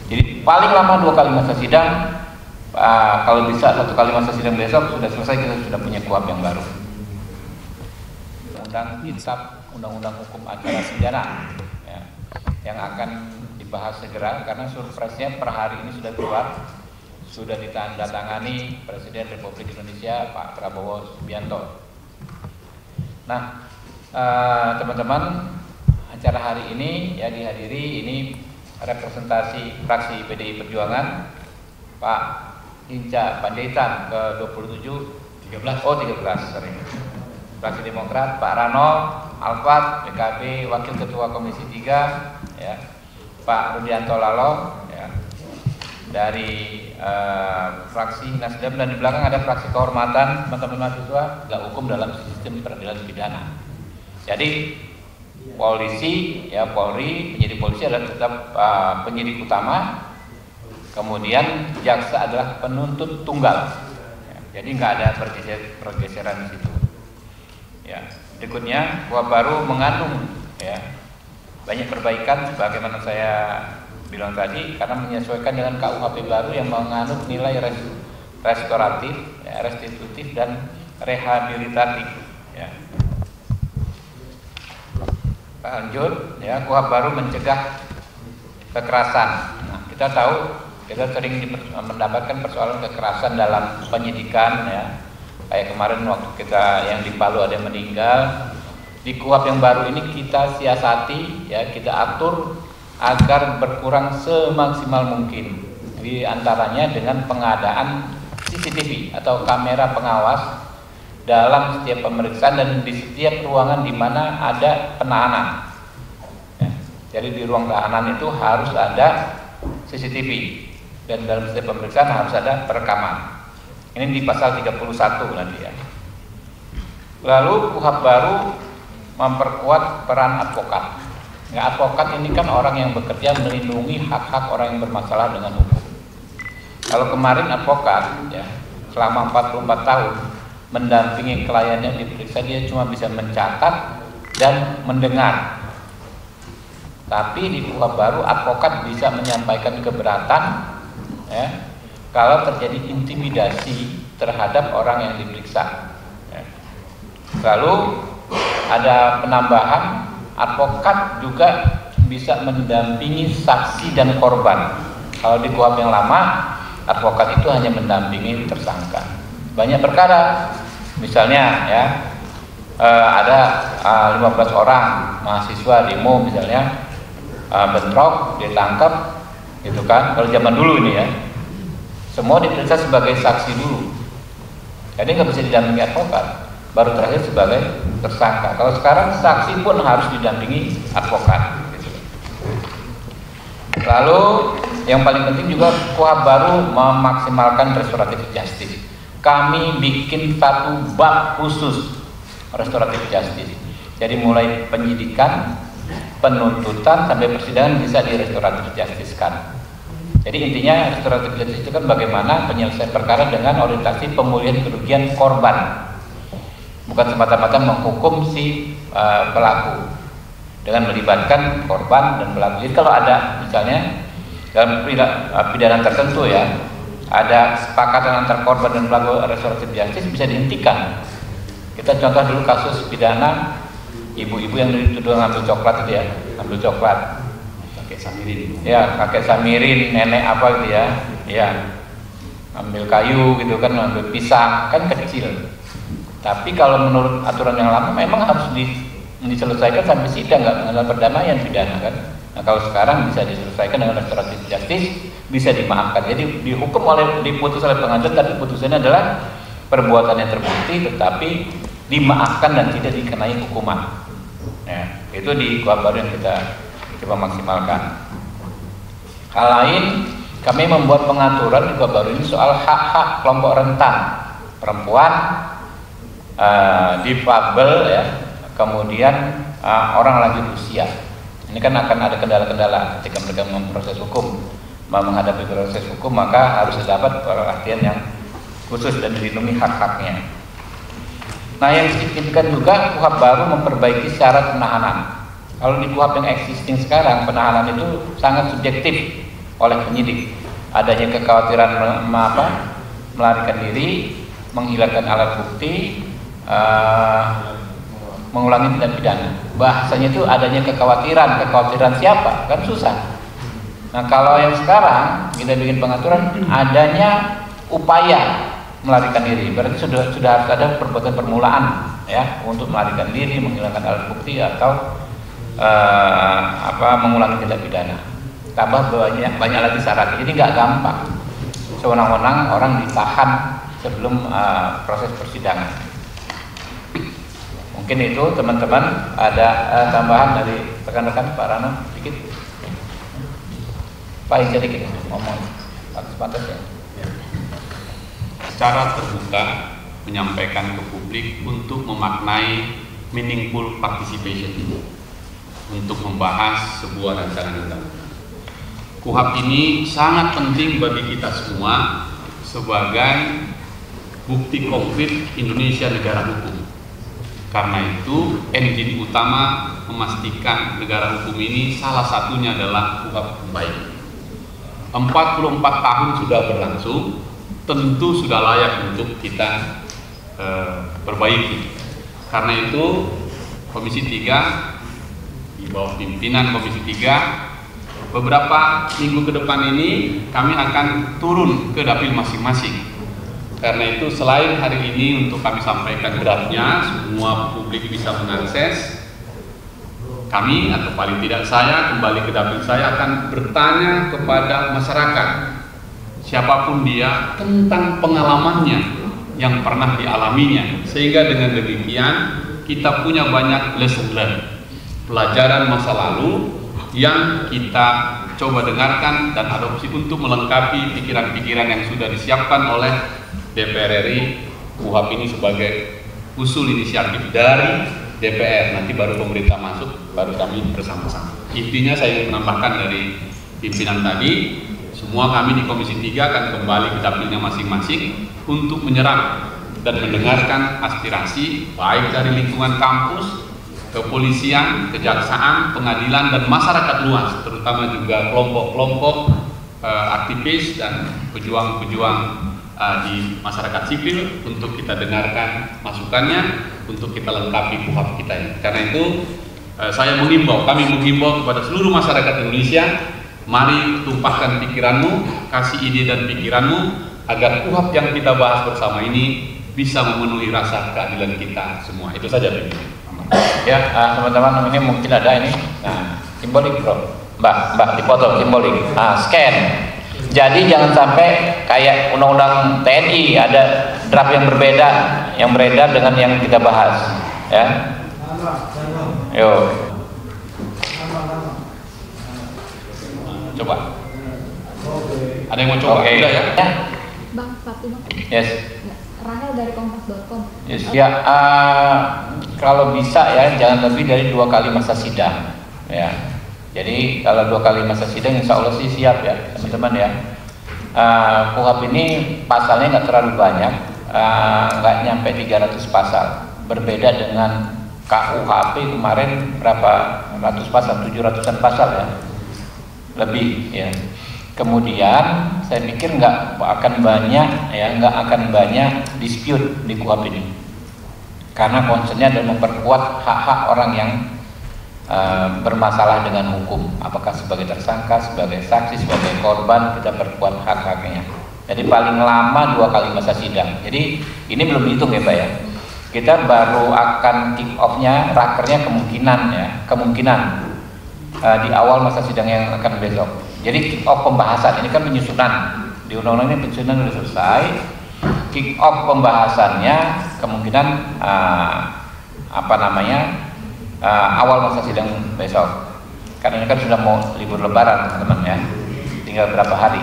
Jadi paling lama 2 kali masa sidang, kalau bisa 1 kali masa sidang besok sudah selesai, kita sudah punya KUHP yang baru. Undang-undang hukum acara pidana ya, yang akan dibahas segera karena surprise-nya per hari ini sudah keluar, sudah ditandatangani Presiden Republik Indonesia Pak Prabowo Subianto. Nah, teman-teman, acara hari ini ya dihadiri ini representasi fraksi PDI Perjuangan Pak Hinca Panjaitan ke-27 13 sorry. Fraksi Demokrat Pak Rano Alfat PKB Wakil Ketua Komisi 3 ya, Pak Rudianto Lalo ya, dari fraksi Nasdem, dan di belakang ada fraksi kehormatan teman-teman mahasiswa nggak hukum dalam sistem peradilan pidana. Jadi polisi ya, Polri, penyidik polisi adalah tetap penyidik utama, kemudian jaksa adalah penuntut tunggal ya, jadi nggak ada pergeseran di situ ya. Berikutnya KUHP baru mengandung ya banyak perbaikan sebagaimana saya bilang tadi, karena menyesuaikan dengan KUHP baru yang mengandung nilai restoratif ya, restitutif dan rehabilitatif ya. Lanjut ya, KUHP baru mencegah kekerasan. Nah, kita tahu kita sering mendapatkan persoalan kekerasan dalam penyidikan ya. Kayak kemarin waktu kita yang di Palu ada yang meninggal. Di KUHP yang baru ini kita siasati ya, kita atur agar berkurang semaksimal mungkin. Di antaranya dengan pengadaan CCTV atau kamera pengawas dalam setiap pemeriksaan dan di setiap ruangan di mana ada penahanan ya. Jadi di ruang tahanan itu harus ada CCTV dan dalam setiap pemeriksaan harus ada perekaman. Ini di pasal 31 nanti ya. Lalu KUHP baru memperkuat peran advokat. Ya, advokat ini kan orang yang bekerja melindungi hak-hak orang yang bermasalah dengan hukum. Kalau kemarin advokat ya selama 44 tahun mendampingi kliennya diperiksa, dia cuma bisa mencatat dan mendengar. Tapi di KUHP baru advokat bisa menyampaikan keberatan ya, kalau terjadi intimidasi terhadap orang yang diperiksa ya. Lalu ada penambahan, advokat juga bisa mendampingi saksi dan korban. Kalau di KUHP yang lama advokat itu hanya mendampingi tersangka. Banyak perkara, misalnya ya ada 15 orang mahasiswa demo misalnya, bentrok, ditangkap gitu kan. Kalau zaman dulu ini ya, semua diperiksa sebagai saksi dulu, jadi nggak bisa didampingi advokat, baru terakhir sebagai tersangka. Kalau sekarang saksi pun harus didampingi advokat gitu. Lalu yang paling penting juga KUHP baru memaksimalkan restoratif justice. Kami bikin satu bab khusus restoratif justice. Jadi mulai penyidikan, penuntutan sampai persidangan bisa di restoratif justice kan. Jadi intinya restoratif justice itu kan bagaimana penyelesaian perkara dengan orientasi pemulihan kerugian korban, bukan semata-mata menghukum si pelaku dengan melibatkan korban dan pelaku. Jadi kalau ada misalnya dalam pidana tertentu ya, ada kesepakatan antar korban dan pelaku, restoratif justice bisa dihentikan. Kita contoh dulu kasus pidana ibu-ibu yang dituduh ngambil coklat itu ya, ngambil coklat, kakek Samirin ya, kakek Samirin, nenek apa gitu ya, ya ngambil kayu gitu kan, ngambil pisang kan kecil. Tapi kalau menurut aturan yang lama memang harus diselesaikan sampai sidang, nggak mengenal perdamaian pidana kan. Nah kalau sekarang bisa diselesaikan dengan restoratif justice, bisa dimaafkan. Jadi dihukum diputus oleh pengadilan, tapi putusannya adalah perbuatan yang terbukti tetapi dimaafkan dan tidak dikenai hukuman. Ya, itu di KUHP baru yang kita coba maksimalkan. Hal lain, kami membuat pengaturan di KUHP baru ini soal hak-hak kelompok rentan, perempuan, difabel ya, kemudian orang lanjut usia. Ini kan akan ada kendala-kendala ketika mereka memproses hukum, menghadapi proses hukum, maka harus dapat perhatian yang khusus dan dilindungi hak-haknya. Nah, yang signifikan juga KUHP baru memperbaiki syarat penahanan. Kalau di KUHP yang existing sekarang, penahanan itu sangat subjektif. oleh penyidik. Adanya kekhawatiran melarikan diri, menghilangkan alat bukti, mengulangi tindak pidana. Bahasanya itu adanya kekhawatiran siapa? Kan susah. Nah, kalau yang sekarang kita bikin pengaturan adanya upaya melarikan diri, berarti sudah harus ada perbuatan permulaan ya untuk melarikan diri, menghilangkan alat bukti atau mengulangi tindak pidana. Tambah banyak lagi syarat. Jadi nggak gampang. Sewenang-wenang orang ditahan sebelum proses persidangan. Mungkin itu teman-teman ada tambahan dari rekan-rekan Pak Rano sedikit. Pak sedikit ngomong pantas ya. Secara terbuka menyampaikan ke publik untuk memaknai meaningful participation untuk membahas sebuah rancangan undang-undang. KUHP ini sangat penting bagi kita semua sebagai bukti konkret Indonesia negara hukum. Karena itu, engine utama memastikan negara hukum ini salah satunya adalah KUHP baik. 44 tahun sudah berlangsung, tentu sudah layak untuk kita perbaiki. Karena itu, Komisi 3 di bawah pimpinan Komisi 3 beberapa minggu ke depan ini kami akan turun ke dapil masing-masing. Karena itu selain hari ini untuk kami sampaikan draftnya, semua publik bisa mengakses, kami atau paling tidak saya kembali ke dapil saya akan bertanya kepada masyarakat siapapun dia tentang pengalamannya yang pernah dialaminya, sehingga dengan demikian kita punya banyak lesson learned, pelajaran masa lalu yang kita coba dengarkan dan adopsi untuk melengkapi pikiran-pikiran yang sudah disiapkan oleh DPR RI. KUHP ini sebagai usul inisiatif dari DPR, nanti baru pemerintah masuk, baru kami bersama-sama. Intinya saya ingin menambahkan dari pimpinan tadi, semua kami di Komisi 3 akan kembali ke dapilnya masing-masing untuk menyerap dan mendengarkan aspirasi baik dari lingkungan kampus, kepolisian, kejaksaan, pengadilan, dan masyarakat luas, terutama juga kelompok-kelompok aktivis dan pejuang-pejuang di masyarakat sipil untuk kita dengarkan masukannya, untuk kita lengkapi KUHP kita ini. Karena itu kami menghimbau kepada seluruh masyarakat Indonesia, mari tumpahkan pikiranmu, kasih ide dan pikiranmu agar KUHP yang kita bahas bersama ini bisa memenuhi rasa keadilan kita semua. Itu saja begini. Ya, teman-teman, ini mungkin ada ini. Nah, simbolik bro, Mbak dipotong simbolik. Scan. Jadi jangan sampai kayak undang-undang TNI ada draft yang berbeda, yang beredar dengan yang kita bahas, ya. Yo. Coba. Ada yang mau coba? Udah ya? Bang, satu bang. Yes. Rahel dari kompas.com. Yes. Ya, kalau bisa ya jangan lebih dari 2 kali masa sidang, ya. Jadi kalau 2 kali masa sidang insya Allah sih siap ya teman-teman ya. KUHP ini pasalnya nggak terlalu banyak, nggak nyampe 300 pasal. Berbeda dengan KUHP kemarin berapa ratus pasal, 700-an pasal ya, lebih ya. Kemudian saya pikir nggak akan banyak dispute di KUHP ini, karena concernnya adalah memperkuat hak-hak orang yang bermasalah dengan hukum, apakah sebagai tersangka, sebagai saksi, sebagai korban, kita perkuat hak-haknya. Jadi paling lama 2 kali masa sidang. Jadi ini belum dihitung ya Pak ya. Kita baru akan kick off-nya, rakernya kemungkinan di awal masa sidang yang akan besok. Jadi kick off pembahasan ini kan penyusunan di undang-undang ini, penyusunan sudah selesai. Kick off pembahasannya kemungkinan awal masa sidang besok, karena ini kan sudah mau libur lebaran teman-teman ya, tinggal berapa hari.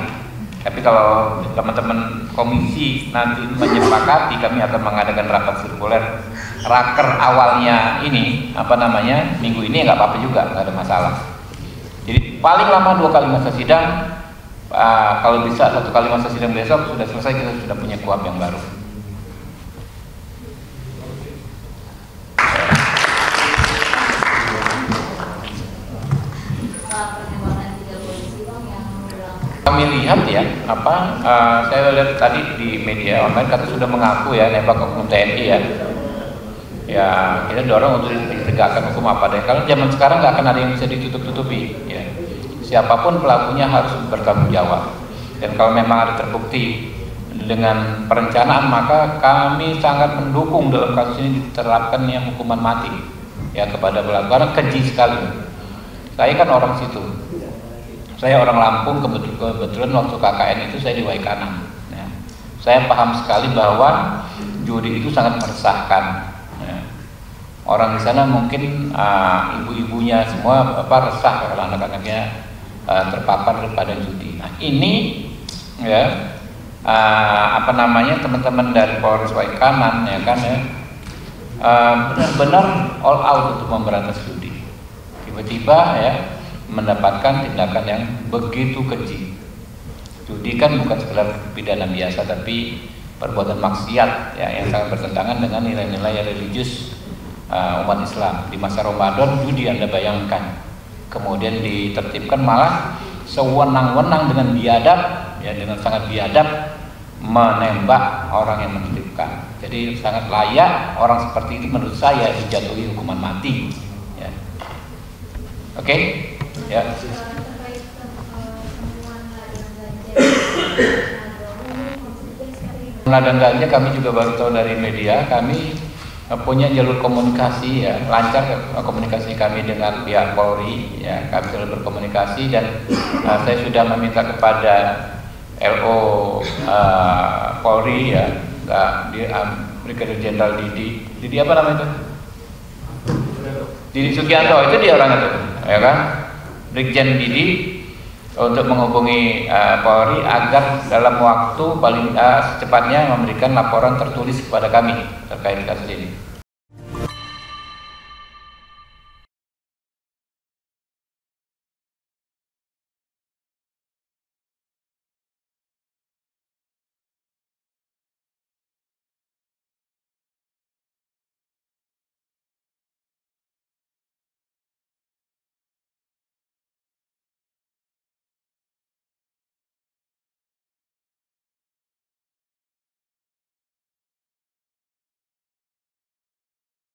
Tapi kalau teman-teman komisi nanti menyepakati, kami akan mengadakan rapat sirkuler raker awalnya ini minggu ini, nggak apa-apa juga, nggak ada masalah. Jadi paling lama 2 kali masa sidang, kalau bisa 1 kali masa sidang besok sudah selesai, kita sudah punya KUHP yang baru. Kami lihat ya, saya lihat tadi di media online kata sudah mengaku ya nembak oknum TNI ya. Ya kita dorong untuk ditegakkan hukum apa deh. Kalau zaman sekarang nggak akan ada yang bisa ditutup-tutupi. Ya. Siapapun pelakunya harus bertanggung jawab. Dan kalau memang ada terbukti dengan perencanaan, maka kami sangat mendukung dalam kasus ini diterapkannya hukuman mati ya kepada pelaku, karena keji sekali. Saya kan orang situ, saya orang Lampung, kebetulan waktu KKN itu saya di Waikanan ya. Saya paham sekali bahwa judi itu sangat meresahkan ya. Orang di sana mungkin ibu-ibunya semua resah kalau anak-anaknya terpapar daripada judi. Nah ini ya teman-teman dari Polres Waikanan ya kan ya benar-benar all out untuk memberantas judi. Tiba-tiba ya mendapatkan tindakan yang begitu keji. Judi kan bukan sekedar pidana biasa, tapi perbuatan maksiat ya yang sangat bertentangan dengan nilai-nilai religius umat Islam. Di masa Ramadan judi Anda bayangkan, kemudian ditertibkan malah sewenang-wenang dengan biadab ya, dengan sangat biadab menembak orang yang menitipkan. Jadi sangat layak orang seperti itu menurut saya dijatuhi hukuman mati ya. Oke? Ya. Ladang ganja kami juga baru tahu dari media. Kami punya jalur komunikasi ya, lancar komunikasi kami dengan pihak Polri ya, kami selalu berkomunikasi dan saya sudah meminta kepada LO Polri ya, Brigadir Jenderal Didi apa namanya itu? Didi Sugianto, itu dia orang itu ya kan, Brigjen Didi untuk menghubungi Polri agar dalam waktu paling secepatnya memberikan laporan tertulis kepada kami terkait kasus ini.